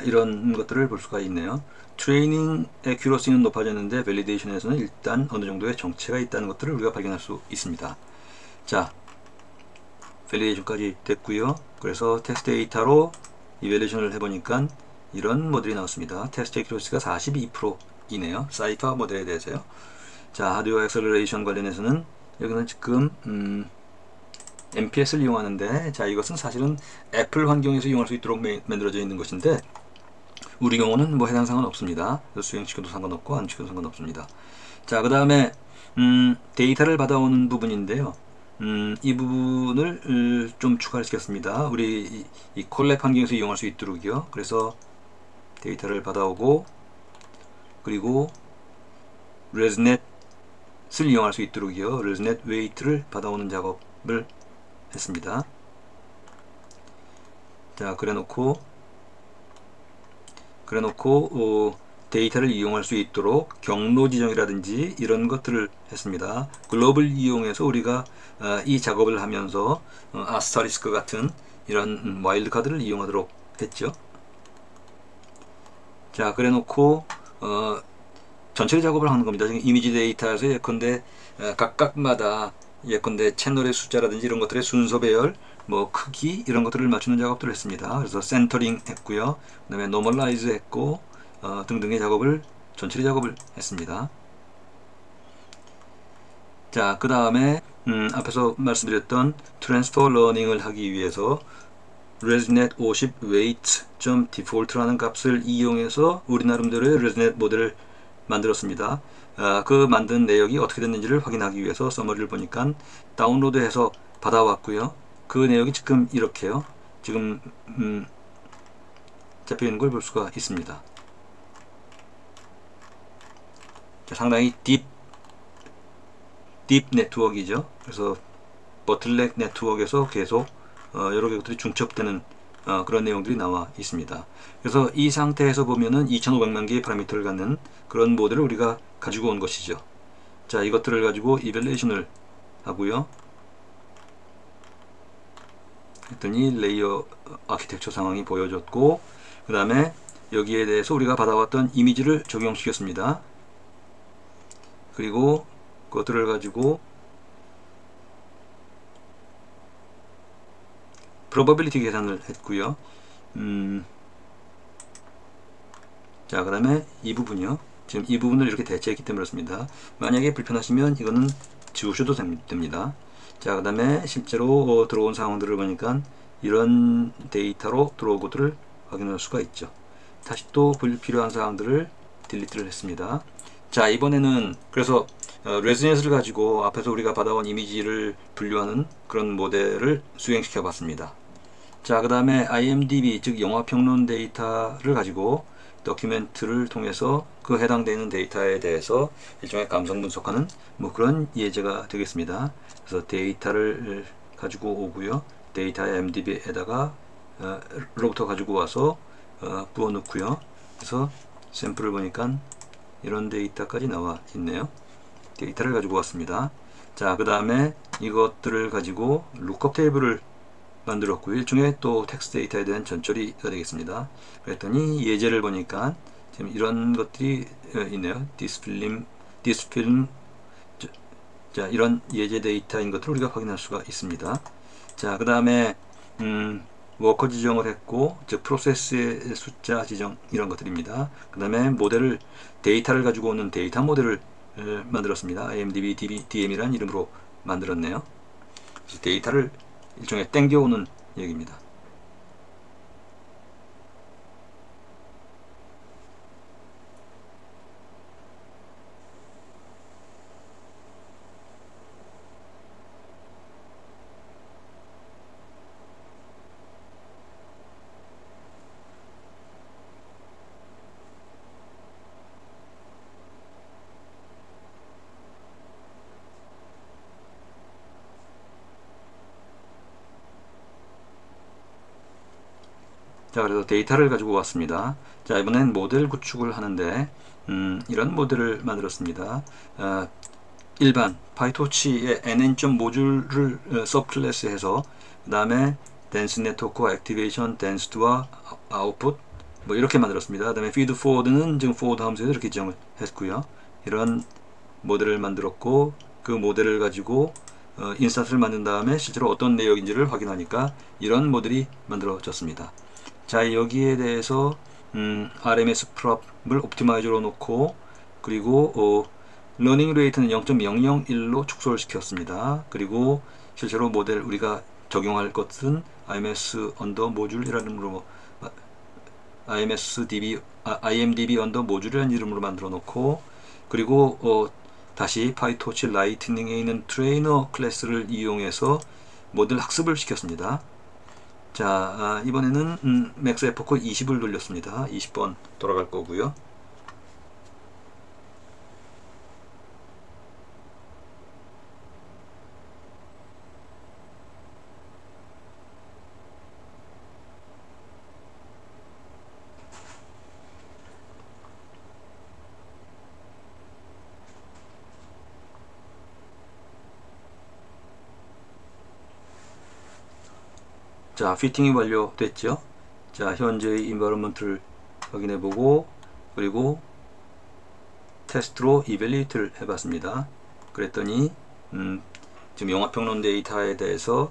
이런 것들을 볼 수가 있네요. 트레이닝 애큐러시는 높아졌는데 밸리데이션에서는 일단 어느 정도의 정체가 있다는 것들을 우리가 발견할 수 있습니다. 자, 밸리데이션까지 됐고요. 그래서 테스트 데이터로 이밸리데이션을 해보니까 이런 모델이 나왔습니다. 테스트 애큐러시가 42%이네요. 사이파 모델에 대해서요. 자, 하드웨어 액셀러레이션 관련해서는 여기는 지금 MPS를 이용하는데, 자, 이것은 사실은 애플 환경에서 이용할 수 있도록 만들어져 있는 것인데 우리 경우는 뭐 해당 사항은 없습니다. 수행시켜도 상관없고 안 시켜도 상관없습니다. 자, 그 다음에 데이터를 받아오는 부분인데요. 이 부분을 좀 추가를 시켰습니다. 우리 이 콜랩 환경에서 이용할 수 있도록요. 그래서 데이터를 받아오고, 그리고 ResNet을 이용할 수 있도록요. ResNet 웨이트를 받아오는 작업을 했습니다. 자, 그래놓고 데이터를 이용할 수 있도록 경로 지정이라든지 이런 것들을 했습니다. 글로벌 이용해서 우리가 이 작업을 하면서 아스타리스크 같은 이런 와일드 카드를 이용하도록 했죠. 자, 그래놓고 전체 작업을 하는 겁니다. 지금 이미지 데이터에서 예컨대 각각마다 예컨대 채널의 숫자라든지 이런 것들의 순서 배열, 뭐 크기 이런 것들을 맞추는 작업들을 했습니다. 그래서 센터링 했고요. 그 다음에 노멀라이즈 했고 등등의 작업을 전처리 작업을 했습니다. 자, 그 다음에 앞에서 말씀드렸던 트랜스퍼 러닝을 하기 위해서 ResNet 50 weight.default라는 값을 이용해서 우리 나름대로의 ResNet 모델을 만들었습니다. 그 만든 내역이 어떻게 됐는지를 확인하기 위해서 서머리를 보니까 다운로드해서 받아왔고요. 그 내역이 지금 이렇게요. 지금 잡혀있는 걸 볼 수가 있습니다. 자, 상당히 딥 네트워크이죠. 그래서 버틀넥 네트워크에서 계속 여러 개들이 중첩되는 그런 내용들이 나와 있습니다. 그래서 이 상태에서 보면은 2500만 개의 파라미터를 갖는 그런 모델을 우리가 가지고 온 것이죠. 자, 이것들을 가지고 이밸리에이션을 하고요. 했더니 레이어 아키텍처 상황이 보여졌고, 그 다음에 여기에 대해서 우리가 받아왔던 이미지를 적용시켰습니다. 그리고 그것들을 가지고 probability 계산을 했고요. 자, 그 다음에 이 부분이요. 지금 이 부분을 이렇게 대체했기 때문에 그렇습니다. 만약에 불편하시면 이거는 지우셔도 됩니다. 자, 그 다음에 실제로 들어온 상황들을 보니까 이런 데이터로 들어온 것들을 확인할 수가 있죠. 다시 또 불필요한 사항들을 딜리트를 했습니다. 자, 이번에는 그래서 ResNet을 가지고 앞에서 우리가 받아온 이미지를 분류하는 그런 모델을 수행시켜 봤습니다. 자, 그 다음에 IMDb 즉 영화평론 데이터를 가지고 도큐멘트를 통해서 그 해당되는 데이터에 대해서 일종의 감성 분석하는 뭐 그런 예제가 되겠습니다. 그래서 데이터를 가지고 오고요. 데이터의 IMDb에다가 로부터 가지고 와서 부어 넣고요. 그래서 샘플을 보니까 이런 데이터까지 나와 있네요. 데이터를 가지고 왔습니다. 자, 그 다음에 이것들을 가지고 룩업 테이블을 만들었고요. 일종의 또 텍스트 데이터에 대한 전처리가 되겠습니다. 그랬더니 예제를 보니까 지금 이런 것들이 있네요. this film 자, 이런 예제 데이터인 것들을 우리가 확인할 수가 있습니다. 자, 그 다음에 워커 지정을 했고, 즉 프로세스의 숫자 지정 이런 것들입니다. 그 다음에 모델을 데이터를 가지고 오는 데이터 모델을 만들었습니다. IMDb DM이라는 이름으로 만들었네요. 그래서 데이터를 일종의 땡겨오는 얘기입니다. 자, 그래서 데이터를 가지고 왔습니다. 자, 이번엔 모델 구축을 하는데 이런 모델을 만들었습니다. 일반 파이토치의 nn 모듈을 서클래스해서 그 다음에 댄스 네트워크와 액티베이션, 댄스와 아웃풋 뭐 이렇게 만들었습니다. 그 다음에 feed forward는 지금 forward 함수에서 이렇게 지정을 했고요. 이런 모델을 만들었고, 그 모델을 가지고 인스턴스를 만든 다음에 실제로 어떤 내역인지를 확인하니까 이런 모델이 만들어졌습니다. 자, 여기에 대해서 RMS prop을 옵티마이저로 놓고, 그리고 러닝 레이트는 0.001로 축소를 시켰습니다. 그리고 실제로 모델 우리가 적용할 것은 IMS 언더 모듈이라는 이름으로 IMDb 언더 모듈이라는 이름으로 만들어 놓고, 그리고 다시 파이토치 라이트닝에 있는 트레이너 클래스를 이용해서 모델 학습을 시켰습니다. 자, 이번에는 맥스 에포크 20을 돌렸습니다. 20번 돌아갈 거고요. 자, 피팅이 완료됐죠. 자, 현재의 인바이러먼트를 확인해 보고, 그리고 테스트로 이벨리에이트를 해봤습니다. 그랬더니 지금 영화평론 데이터에 대해서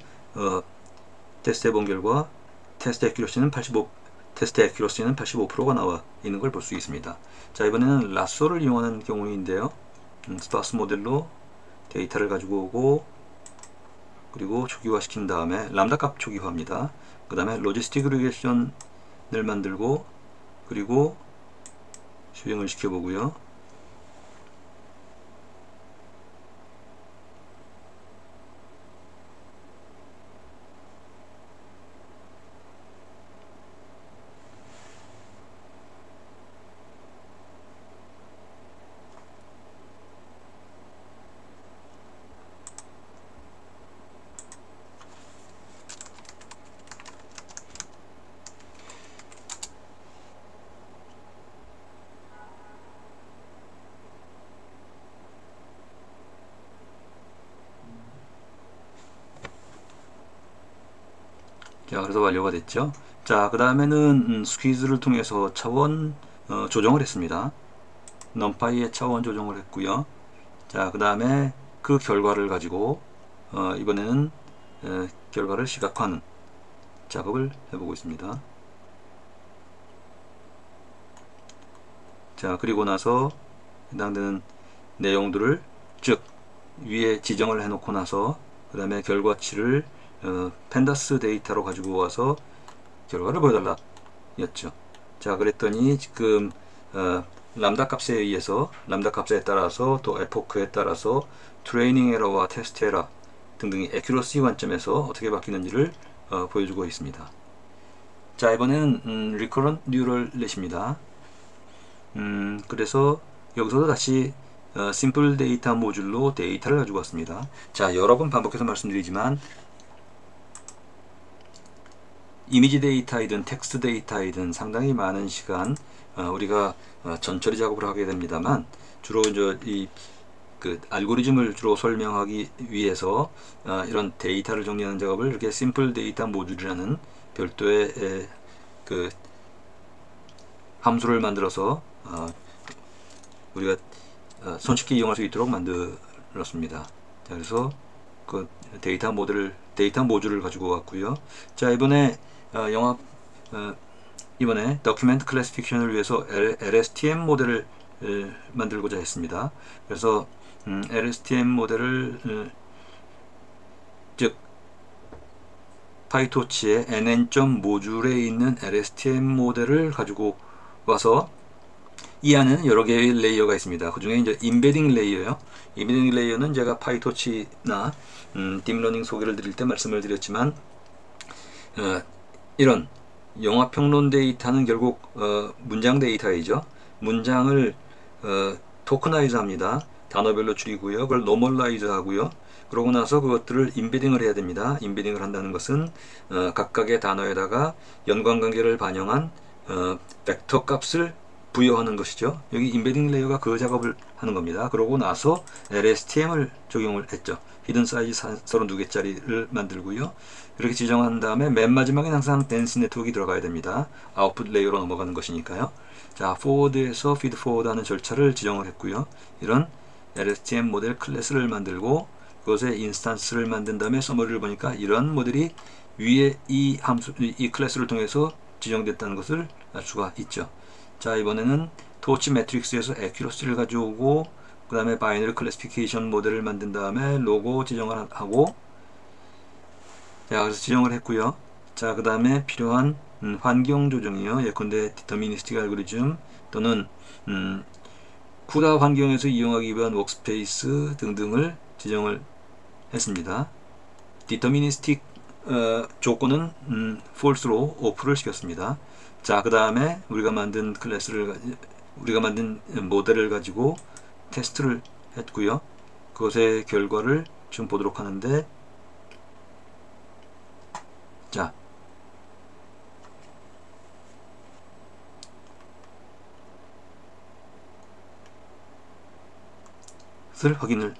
테스트 해본 결과 테스트 애큐러시는 85%가 나와 있는 걸 볼 수 있습니다. 자, 이번에는 라쏘를 이용하는 경우인데요. 스파스 모델로 데이터를 가지고 오고, 그리고 초기화 시킨 다음에 람다 값 초기화합니다. 그 다음에 로지스틱 리그레션을 만들고, 그리고 수행을 시켜보고요. 자, 그래서 완료가 됐죠. 자, 그 다음에는 스퀴즈를 통해서 차원 조정을 했습니다. 넘파이의 차원 조정을 했고요. 자, 그 다음에 그 결과를 가지고 이번에는 결과를 시각화하는 작업을 해보고 있습니다. 자, 그리고 나서 해당되는 내용들을, 즉 위에 지정을 해놓고 나서 그 다음에 결과치를 펜다스 데이터로 가지고 와서 결과를 보여달라 였죠. 자, 그랬더니 지금 람다 값에 의해서, 람다 값에 따라서, 또 에포크에 따라서 트레이닝 에러와 테스트 에러 등등이 애큐러시 관점에서 어떻게 바뀌는지를 보여주고 있습니다. 자, 이번에는 리커런트 뉴럴 넷입니다. 그래서 여기서도 다시 심플 데이터 모듈로 데이터를 가지고 왔습니다. 자, 여러 번 반복해서 말씀드리지만 이미지 데이터이든 텍스트 데이터이든 상당히 많은 시간 우리가 전처리 작업을 하게 됩니다만, 주로 그 알고리즘을 주로 설명하기 위해서 이런 데이터를 정리하는 작업을 이렇게 심플 데이터 모듈이라는 별도의 그 함수를 만들어서 우리가 손쉽게 이용할 수 있도록 만들었습니다. 자, 그래서 그 데이터 모듈을 가지고 왔고요. 자, 이번에 이번에 도큐멘트 클래시피케이션을 위해서 LSTM 모델을 만들고자 했습니다. 그래서 LSTM 모델을 즉 파이토치의 nn. 모듈에 있는 LSTM 모델을 가지고 와서 이 안에는 여러 개의 레이어가 있습니다. 그 중에 이제 임베딩 레이어요. 임베딩 레이어는 제가 파이토치나 딥러닝 소개를 드릴 때 말씀을 드렸지만, 이런 영화평론 데이터는 결국 문장 데이터이죠. 문장을 토크나이즈 합니다. 단어별로 줄이고요. 그걸 노멀라이즈 하고요. 그러고 나서 그것들을 임베딩을 해야 됩니다. 임베딩을 한다는 것은 각각의 단어에다가 연관관계를 반영한 벡터 값을 부여하는 것이죠. 여기 임베딩 레이어가 그 작업을 하는 겁니다. 그러고 나서 LSTM을 적용을 했죠. 히든 사이즈 32개짜리를 만들고요. 이렇게 지정한 다음에 맨 마지막엔 항상 덴스 네트워크가 들어가야 됩니다. 아웃풋 레이어로 넘어가는 것이니까요. 자, 포워드에서 피드 포워드 하는 절차를 지정을 했고요. 이런 LSTM 모델 클래스를 만들고 그것에 인스턴스를 만든 다음에 서머리를 보니까 이런 모델이 위에 이 클래스를 통해서 지정됐다는 것을 알 수가 있죠. 자, 이번에는 토치 매트릭스에서 애큐러시를 가져오고 그 다음에 바이너리 클래시피케이션 모델을 만든 다음에 로고 지정을 하고, 자, 그래서 지정을 했고요. 자, 그 다음에 필요한 환경 조정이요. 예컨대 디터미니스틱 알고리즘 또는 쿠다 환경에서 이용하기 위한 워크스페이스 등등을 지정을 했습니다. 디터미니스틱 조건은 false로 오프를 시켰습니다. 자, 그 다음에 우리가 만든 모델을 가지고 테스트를 했고요. 그것의 결과를 지금 보도록 하는데, 자, 확인을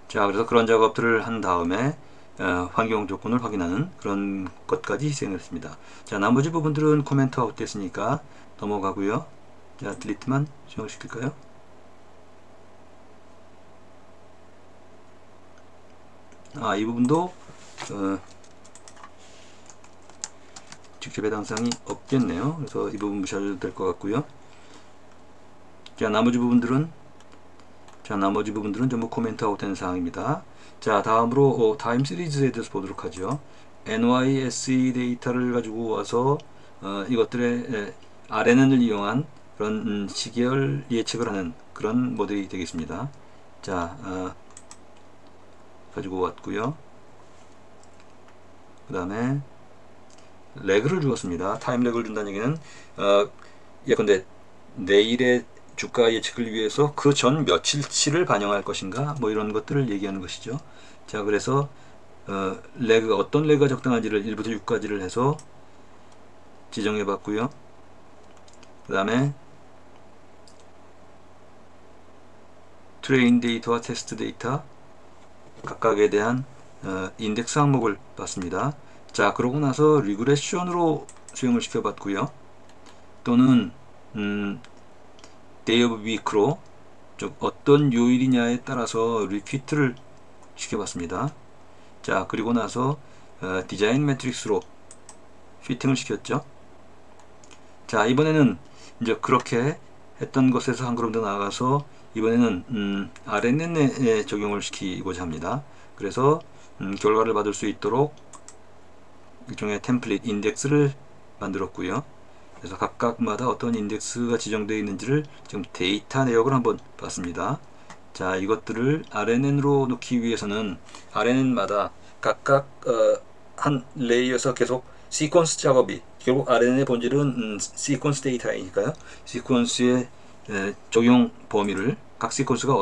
자, 그래서 그런 작업들을 한 다음에 환경 조건을 확인하는 그런 것까지 진행했습니다. 자, 나머지 부분들은 코멘트 아웃 됐으니까 넘어가고요. 자, 딜리트만 수정을 시킬까요? 이 부분도 직접 해당사항이 없겠네요. 그래서 이 부분 무시해도 될 것 같고요. 자, 나머지 부분들은 전부 코멘트 아웃 된 사항입니다. 자, 다음으로 타임 시리즈에 대해서 보도록 하죠. NYSE 데이터를 가지고 와서 이것들의 RNN을 이용한 그런 시계열 예측을 하는 그런 모델이 되겠습니다. 자, 가지고 왔고요. 그 다음에 레그를 주었습니다. 타임 레그를 준다는 얘기는 예컨대 내일의 주가 예측을 위해서 그 전 며칠치를 반영할 것인가, 뭐 이런 것들을 얘기하는 것이죠. 자, 그래서 어떤 레그가 적당한지를 1부터 6까지를 해서 지정해 봤고요. 그 다음에 트레인 데이터와 테스트 데이터 각각에 대한 인덱스 항목을 봤습니다. 자, 그러고 나서 리그레션으로 수용을 시켜 봤고요. 또는 데이 오브 위크로 즉 어떤 요일이냐에 따라서 리피트를 시켜봤습니다. 자, 그리고 나서 디자인 매트릭스로 피팅을 시켰죠. 자, 이번에는 이제 그렇게 했던 것에서 한 걸음 더 나아가서 이번에는 RNN에 적용을 시키고자 합니다. 그래서 결과를 받을 수 있도록 일종의 템플릿 인덱스를 만들었고요. 그래서 각각마다 어떤 인덱스가 지정되어 있는지를 지금 데이터 내역을 한번 봤습니다. 자, 이것들을 RNN으로 놓기 위해서는 RNN마다 각각 한 레이어에서 계속 시퀀스 작업이, 결국 RNN의 본질은 시퀀스 데이터이니까요. 시퀀스의 적용 범위를 각 시퀀스가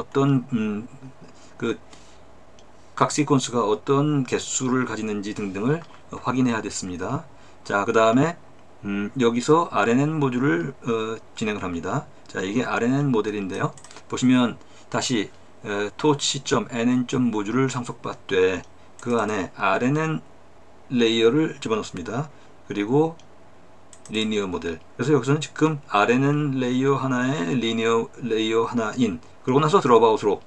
어떤 개수를 가지는지 등등을 확인해야 됐습니다. 자, 그 다음에 여기서 RNN 모듈을 진행을 합니다. 자, 이게 RNN 모델인데요. 보시면 다시 torch.nn 모듈을 상속받되 그 안에 RNN 레이어를 집어넣습니다. 그리고 리니어 모델. 그래서 여기서는 지금 RNN 레이어 하나에 리니어 레이어 하나인, 그러고 나서 드롭아웃으로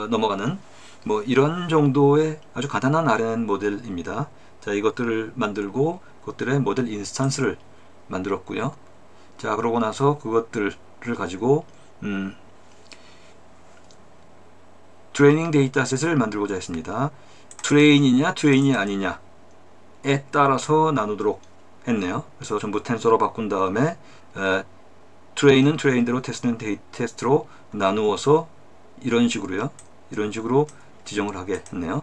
넘어가는 뭐 이런 정도의 아주 간단한 RNN 모델입니다. 자, 이것들을 만들고 그것들의 모델 인스턴스를 만들었고요. 자, 그러고 나서 그것들을 가지고 트레이닝 데이터셋을 만들고자 했습니다. 트레인이냐 트레인이 아니냐에 따라서 나누도록 했네요. 그래서 전부 텐서로 바꾼 다음에 트레인은 트레인대로, 테스트는 테스트로 나누어서 이런 식으로 지정을 하게 했네요.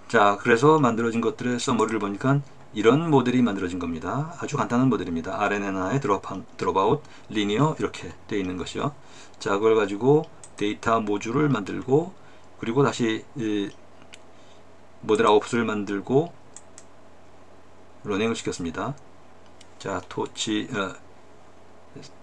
자, 그래서 만들어진 것들의 서머리를 보니까 이런 모델이 만들어진 겁니다. 아주 간단한 모델입니다. RNN 하나에 드롭아웃, 리니어 이렇게 되어 있는 것이요. 자, 그걸 가지고 데이터 모듈을 만들고, 그리고 다시 모델 아웃풋을 만들고 러닝을 시켰습니다. 자, 토치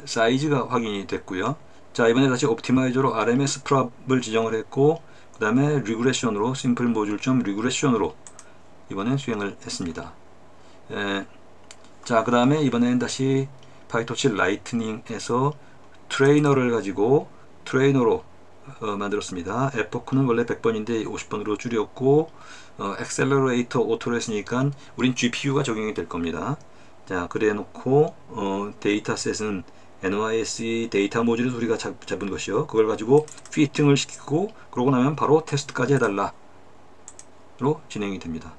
사이즈가 확인이 됐고요. 자, 이번에 다시 옵티마이저로 RMS 프랍을 지정을 했고, 그 다음에 리그레션으로 심플 모듈 리그레션으로 이번엔 수행을 했습니다. 자, 그 다음에 이번엔 다시 파이토치 라이트닝에서 트레이너를 가지고 트레이너로 만들었습니다. 에포크는 원래 100번인데 50번으로 줄였고, 엑셀러레이터 오토로 했으니까 우린 GPU가 적용이 될 겁니다. 자, 그래 놓고 데이터셋은 NYSE 데이터 모듈을 우리가 잡은 것이요. 그걸 가지고 피팅을 시키고 그러고 나면 바로 테스트까지 해달라 로 진행이 됩니다.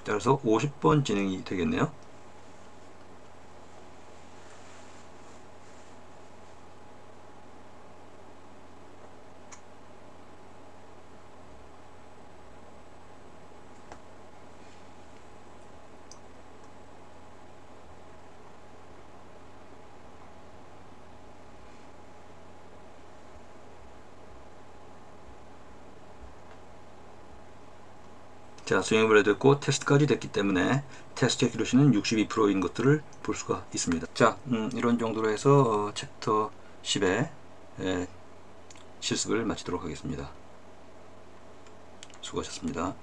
따라서 50번 진행이 되겠네요. 자, 수행을 됐고 테스트까지 됐기 때문에 테스트 액유러시는 62%인 것들을 볼 수가 있습니다. 자, 이런 정도로 해서 챕터 10의 실습을 마치도록 하겠습니다. 수고하셨습니다.